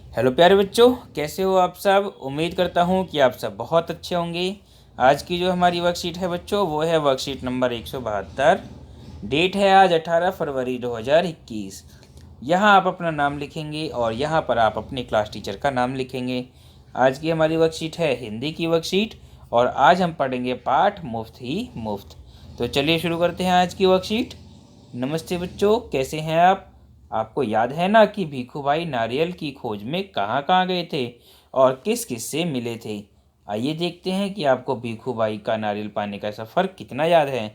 Hello प्यारे बच्चों, कैसे हो आप सब। उम्मीद करता हूँ कि आप सब बहुत अच्छे होंगे। आज की जो हमारी वर्कशीट है बच्चों, वो है वर्कशीट नंबर 172। डेट है आज 18 फरवरी 2021। यहाँ आप अपना नाम लिखेंगे और यहाँ पर आप अपने क्लास टीचर का नाम लिखेंगे। आज की हमारी वर्कशीट है हिंदी की वर्कशीट और आज हम पढ़ेंगे पाठ मुफ्त ही मुफ्त। तो चलिए शुरू करते हैं आज की वर्कशीट। नमस्ते बच्चों, कैसे हैं आप। आपको याद है ना कि भीखू भाई नारियल की खोज में कहाँ कहाँ गए थे और किस किस से मिले थे। आइए देखते हैं कि आपको भीखू भाई का नारियल पाने का सफ़र कितना याद है।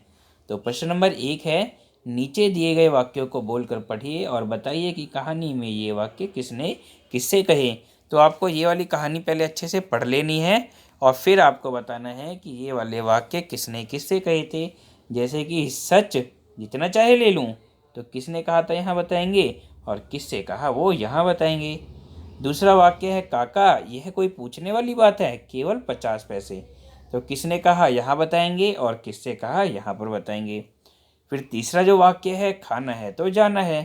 तो प्रश्न नंबर 1 है, नीचे दिए गए वाक्यों को बोलकर पढ़िए और बताइए कि कहानी में ये वाक्य किसने किससे कहे। तो आपको ये वाली कहानी पहले अच्छे से पढ़ लेनी है और फिर आपको बताना है कि ये वाले वाक्य किसने किससे कहे थे। जैसे कि सच जितना चाहे ले लूँ, तो किसने कहा था यहाँ बताएंगे और किससे कहा वो यहाँ बताएंगे। दूसरा वाक्य है, काका यह कोई पूछने वाली बात है, केवल 50 पैसे। तो किसने कहा यहाँ बताएंगे और किससे कहा यहाँ पर बताएंगे। फिर तीसरा जो वाक्य है, खाना है तो जाना है,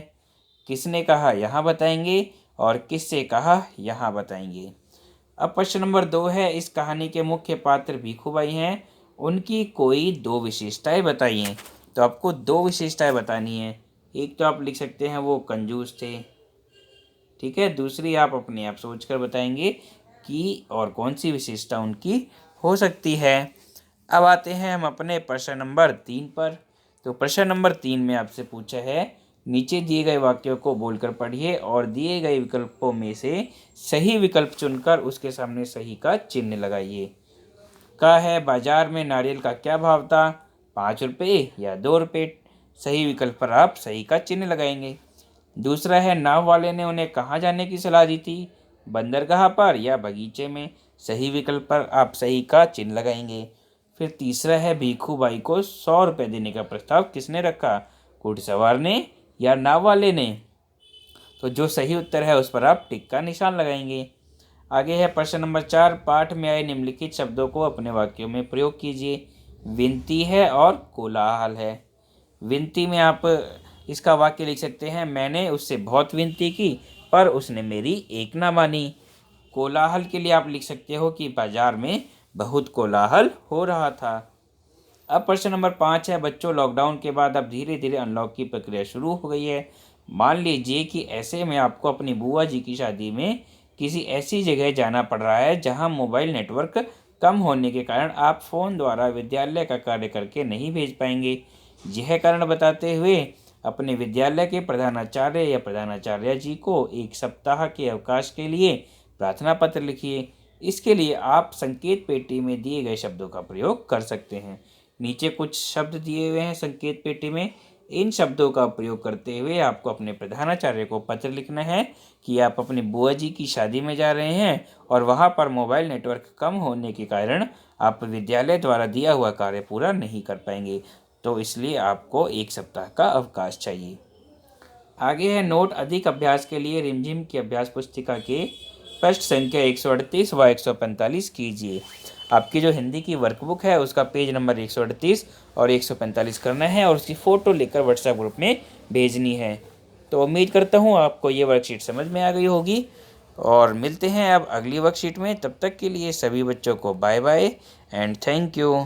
किसने कहा यहाँ बताएंगे और किससे कहा यहाँ बताएंगे। अब प्रश्न नंबर 2 है, इस कहानी के मुख्य पात्र भीखू भाई हैं, उनकी कोई 2 विशेषताएं बताइए। तो आपको 2 विशेषताएं बतानी है। एक तो आप लिख सकते हैं वो कंजूस थे, ठीक है। दूसरी आप अपने आप सोच कर बताएंगे कि और कौन सी विशेषता उनकी हो सकती है। अब आते हैं हम अपने प्रश्न नंबर 3 पर। तो प्रश्न नंबर 3 में आपसे पूछा है, नीचे दिए गए वाक्यों को बोलकर पढ़िए और दिए गए विकल्पों में से सही विकल्प चुनकर उसके सामने सही का चिन्ह लगाइए। का है, बाजार में नारियल का क्या भाव था, 5 रुपये या 2 रुपये। सही विकल्प पर आप सही का चिन्ह लगाएंगे। दूसरा है, नाव वाले ने उन्हें कहाँ जाने की सलाह दी थी, बंदरगाह पर या बगीचे में। सही विकल्प पर आप सही का चिन्ह लगाएंगे। फिर तीसरा है, भीखू भाई को 100 रुपये देने का प्रस्ताव किसने रखा, घुड़सवार ने या नाव वाले ने। तो जो सही उत्तर है उस पर आप टिक का निशान लगाएंगे। आगे है प्रश्न नंबर 4, पाठ में आए निम्नलिखित शब्दों को अपने वाक्यों में प्रयोग कीजिए। विनती है और कोलाहल है। विनती में आप इसका वाक्य लिख सकते हैं, मैंने उससे बहुत विनती की पर उसने मेरी एक ना मानी। कोलाहल के लिए आप लिख सकते हो कि बाजार में बहुत कोलाहल हो रहा था। अब प्रश्न नंबर 5 है, बच्चों लॉकडाउन के बाद अब धीरे धीरे अनलॉक की प्रक्रिया शुरू हो गई है। मान लीजिए कि ऐसे में आपको अपनी बुआ जी की शादी में किसी ऐसी जगह जाना पड़ रहा है जहां मोबाइल नेटवर्क कम होने के कारण आप फ़ोन द्वारा विद्यालय का कार्य करके नहीं भेज पाएंगे। यह कारण बताते हुए अपने विद्यालय के प्रधानाचार्य या प्रधानाचार्य जी को 1 सप्ताह के अवकाश के लिए प्रार्थना पत्र लिखिए। इसके लिए आप संकेत पेटी में दिए गए शब्दों का प्रयोग कर सकते हैं। नीचे कुछ शब्द दिए हुए हैं संकेत पेटी में। इन शब्दों का प्रयोग करते हुए आपको अपने प्रधानाचार्य को पत्र लिखना है कि आप अपनी बुआ जी की शादी में जा रहे हैं और वहां पर मोबाइल नेटवर्क कम होने के कारण आप विद्यालय द्वारा दिया हुआ कार्य पूरा नहीं कर पाएंगे, तो इसलिए आपको 1 सप्ताह का अवकाश चाहिए। आगे है, नोट अधिक अभ्यास के लिए रिमझिम की अभ्यास पुस्तिका के पृष्ठ संख्या 138 व 145 कीजिए। आपकी जो हिंदी की वर्कबुक है उसका पेज नंबर 138 और 145 करना है और उसकी फ़ोटो लेकर व्हाट्सएप ग्रुप में भेजनी है। तो उम्मीद करता हूँ आपको ये वर्कशीट समझ में आ गई होगी और मिलते हैं अब अगली वर्कशीट में। तब तक के लिए सभी बच्चों को bye bye and thank you.